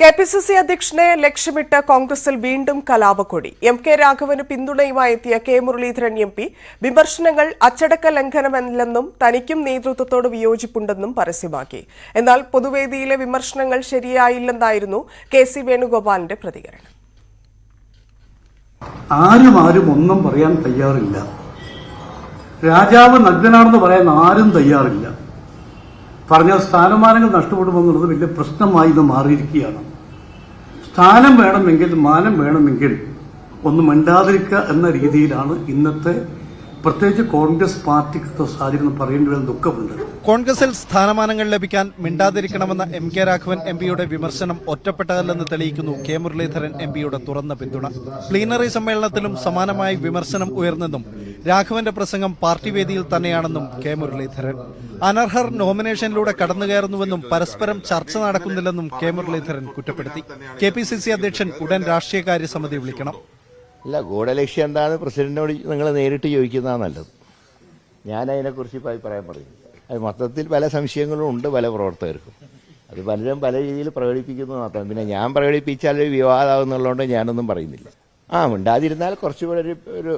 KPCC അധ്യക്ഷനെ ലക്ഷ്യമിട്ട് കോൺഗ്രസിൽ വീണ്ടും കലാപക്കൊടി. എം.കെ. രാഘവന് പിന്തുണയുമായി എത്തിയ കെ മുരളീധരൻ എം.പി വിമർശനങ്ങൾ അച്ചടക്ക ലംഘനമല്ലെന്നും തനിക്കും നേതൃത്വത്തോട് വിയോജിപ്പുണ്ടെന്നും പരസ്യമാക്കി. എന്നാൽ പൊതുവേദിയിലെ വിമർശനങ്ങൾ ശരിയായില്ലെന്നായിരുന്നു കെ.സി. വേണുഗോപാലിന്റെ പ്രതികരണം. ആരും ഒന്നും പറയാൻ തയ്യാറില്ല. രാജാവ് നഗ്നനാണെന്ന് പറയാൻ ആരും തയ്യാറില്ല. പറഞ്ഞ സ്ഥാനമാനങ്ങൾ നഷ്ടപ്പെടുമെന്നുള്ളത് വലിയ പ്രശ്നമായി ഇത് മാറിയിരിക്കുകയാണ്. സ്ഥാനം വേണമെങ്കിൽ മാനം വേണമെങ്കിൽ ഒന്നും മിണ്ടാതിരിക്കുക എന്ന രീതിയിലാണ് ഇന്നത്തെ പ്രത്യേകിച്ച് കോൺഗ്രസ് പാർട്ടിക്ക് സാഹചര്യം പറയേണ്ടി വരുന്ന ദുഃഖമുണ്ട്. കോൺഗ്രസിൽ സ്ഥാനമാനങ്ങൾ ലഭിക്കാൻ മിണ്ടാതിരിക്കണമെന്ന എം.കെ. രാഘവൻ എം.പിയുടെ വിമർശനം ഒറ്റപ്പെട്ടതല്ലെന്ന് തെളിയിക്കുന്നു കെ മുരളീധരൻ എം.പിയുടെ തുറന്ന പിന്തുണ. പ്ലീനറി സമ്മേളനത്തിലും സമാനമായി വിമർശനം ഉയർന്നെന്നും രാഘവന്റെ പ്രസംഗം പാർട്ടി വേദിയിൽ തന്നെയാണെന്നും കെ മുരളീധരൻ. അനർഹർ നോമിനേഷനിലൂടെ കടന്നുകയറുന്നുവെന്നും പരസ്പരം ചർച്ച നടക്കുന്നില്ലെന്നും കെ മുരളീധരൻ കുറ്റപ്പെടുത്തി. കെപിസിസി അധ്യക്ഷൻ ഉടൻ രാഷ്ട്രീയകാര്യ സമിതി വിളിക്കണം. അല്ല, ഗൂഢലക്ഷ്യം എന്താണെന്ന് പ്രസിഡന്റിനോട് നിങ്ങൾ നേരിട്ട് ചോദിക്കുന്നതാണ് നല്ലത്. ഞാൻ അതിനെക്കുറിച്ച് ഇപ്പോൾ അഭിപ്രായം പറയും. അത് മൊത്തത്തിൽ പല സംശയങ്ങളും ഉണ്ട് പല പ്രവർത്തകർക്കും. അത് പലരും പല രീതിയിൽ പ്രകടിപ്പിക്കുന്നത് മാത്രം. പിന്നെ ഞാൻ പ്രകടിപ്പിച്ചാൽ ഒരു വിവാദമാകുന്നുള്ളതുകൊണ്ട് ഞാനൊന്നും പറയുന്നില്ല. മിണ്ടാതിരുന്നാൽ കുറച്ചുകൂടെ ഒരു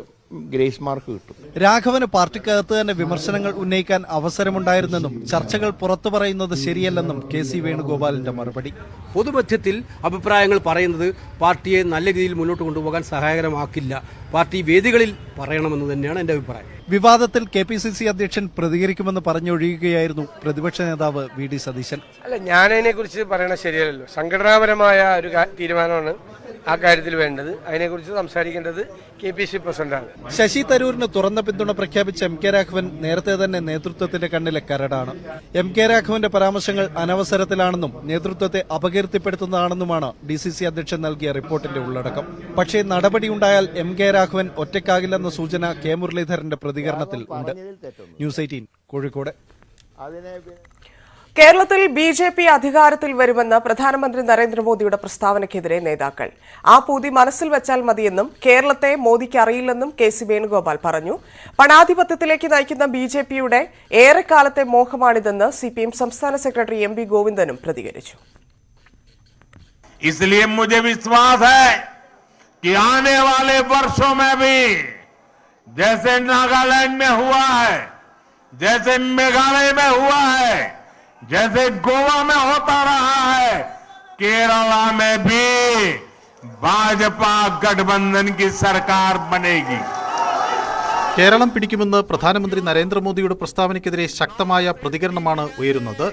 ഗ്രേസ് മാർക്ക് കിട്ടും. രാഘവന് പാർട്ടിക്കകത്ത് തന്നെ വിമർശനങ്ങൾ ഉന്നയിക്കാൻ അവസരമുണ്ടായിരുന്നെന്നും ചർച്ചകൾ പുറത്തു പറയുന്നത് ശരിയല്ലെന്നും കെ.സി. വേണുഗോപാലിന്റെ മറുപടി. പൊതുമധ്യത്തിൽ അഭിപ്രായങ്ങൾ പറയുന്നത് പാർട്ടിയെ നല്ല രീതിയിൽ മുന്നോട്ട് കൊണ്ടുപോകാൻ സഹായകരമാക്കില്ല. പാർട്ടി വേദികളിൽ പറയണമെന്ന് തന്നെയാണ് എന്റെ അഭിപ്രായം. വിവാദത്തിൽ കെപിസിസി അധ്യക്ഷൻ പ്രതികരിക്കുമെന്ന് പറഞ്ഞൊഴിയുകയായിരുന്നു പ്രതിപക്ഷ നേതാവ് വി.ഡി. സതീശൻ. അല്ല, ഞാനതിനെക്കുറിച്ച് പറയണത് ശരിയല്ലല്ലോ. സംഘടനാപരമായ ഒരു തീരുമാനമാണ് ആ കാര്യത്തിൽ വേണ്ടത്. അതിനെക്കുറിച്ച് സംസാരിക്കേണ്ടത് കെ.പി.സി. പ്രസിഡന്റാണ്. ശശി തരൂരിന് തുറന്ന പിന്തുണ പ്രഖ്യാപിച്ച എം.കെ. രാഘവൻ നേരത്തെ തന്നെ നേതൃത്വത്തിന്റെ കണ്ണിലെ കരടാണ്. എം.കെ. രാഘവന്റെ പരാമർശങ്ങൾ അനവസരത്തിലാണെന്നും നേതൃത്വത്തെ അപകീർത്തിപ്പെടുത്തുന്നതാണെന്നുമാണ് ഡി.സി.സി. അധ്യക്ഷൻ നൽകിയ റിപ്പോർട്ടിന്റെ ഉള്ളടക്കം. പക്ഷേ നടപടിയുണ്ടായാൽ എം.കെ. രാഘവൻ ഒറ്റയ്ക്കാകില്ലെന്ന സൂചന കെ മുരളീധരന്റെ പ്രതികരണത്തിൽ ഉണ്ട്. ന്യൂസ് 18 കോഴിക്കോട്. കേരളത്തിൽ ബി.ജെ.പി. അധികാരത്തിൽ വരുമെന്ന് പ്രധാനമന്ത്രി നരേന്ദ്രമോദിയുടെ പ്രസ്താവനയ്ക്കെതിരെ നേതാക്കൾ. ആ പൂതി മനസ്സിൽ വെച്ചാൽ മതിയെന്നും കേരളത്തെ മോദിക്ക് അറിയില്ലെന്നും കെ.സി. വേണുഗോപാൽ പറഞ്ഞു. പണാധിപത്യത്തിലേക്ക് നയിക്കുന്ന ബി.ജെ.പിയുടെ ഏറെക്കാലത്തെ മോഹമാണിതെന്ന് സിപിഎം സംസ്ഥാന സെക്രട്ടറി എം.വി. ഗോവിന്ദനും പ്രതികരിച്ചു. इसलिए मुझे विश्वास है कि आने वाले वर्षों में भी जैसे नागालैंड में हुआ है, जैसे मेघालय में हुआ है, जैसे गोवा में होता रहा है, केरला में भी भाजपा गठबंधन की सरकार बनेगी. കേരളം പിടിക്കുമെന്ന് പ്രധാനമന്ത്രി നരേന്ദ്രമോദിയുടെ പ്രസ്താവനയ്ക്കെതിരെ ശക്തമായ പ്രതികരണമാണ് ഉയരുന്നത്.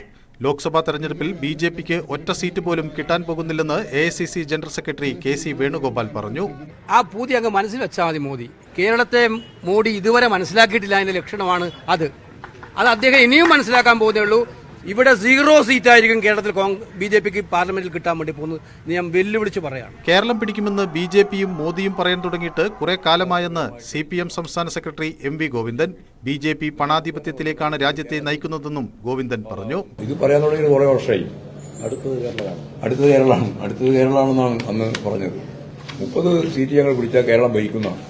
ലോക്സഭാ തെരഞ്ഞെടുപ്പിൽ ബി.ജെ.പിക്ക് ഒറ്റ സീറ്റ് പോലും കിട്ടാൻ പോകുന്നില്ലെന്ന് AICC. General secretary K C. Venugopal പറഞ്ഞു. ആ പൂതി അങ്ങ് മനസ്സിൽ വെച്ചാൽ മതി. കേരളത്തെ മോഡി ഇതുവരെ മനസ്സിലാക്കിയിട്ടില്ല. അതിന്റെ ലക്ഷണമാണ് അത് അദ്ദേഹം ഇനിയും മനസ്സിലാക്കാൻ പോകുന്നേ ഉള്ളൂ. ഇവിടെ 0 സീറ്റായിരിക്കും കേരളത്തിൽ ബി.ജെ.പിക്ക് പാർലമെന്റിൽ കിട്ടാൻ വേണ്ടി പോകുന്നത്. ഞാൻ വെല്ലുവിളിച്ച് പറയാണ്. കേരളം പിടിക്കുമെന്ന് ബി.ജെ.പിയും മോദിയും പറയാൻ തുടങ്ങിയിട്ട് കുറെ കാലമായെന്ന് സിപിഎം സംസ്ഥാന സെക്രട്ടറി എം.വി. ഗോവിന്ദൻ. ബി.ജെ.പി. പണാധിപത്യത്തിലേക്കാണ് രാജ്യത്തെ നയിക്കുന്നതെന്നും ഗോവിന്ദൻ പറഞ്ഞു. ഇത് പറയാൻ തുടങ്ങിയത് കുറെ വർഷമായി. അടുത്തത് കേരളമാണെന്നാണ് അന്ന് പറഞ്ഞത്. 30 സീറ്റ് ഞങ്ങൾ പിടിച്ചാൽ കേരളം ഭരിക്കുന്നതാണ്.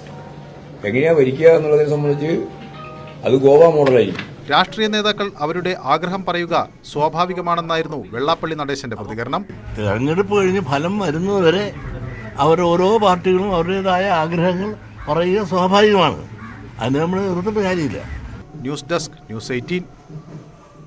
എങ്ങനെയാ ഭരിക്കുക എന്നുള്ളതിനെ സംബന്ധിച്ച് അത് ഗോവ മോഡലായി. രാഷ്ട്രീയ നേതാക്കൾ അവരുടെ ആഗ്രഹം പറയുക സ്വാഭാവികമാണെന്നായിരുന്നു വെള്ളാപ്പള്ളി നടേശന്റെ പ്രതികരണം. തെരഞ്ഞെടുപ്പ് കഴിഞ്ഞ് ഫലം വരുന്നതുവരെ ഓരോ പാർട്ടികളും അവരുടേതായ ആഗ്രഹങ്ങൾ പറയുക സ്വാഭാവികമാണ്. അതിന് നമ്മൾ എതിർത്തിട്ട് കാര്യമില്ല. News desk, news 18.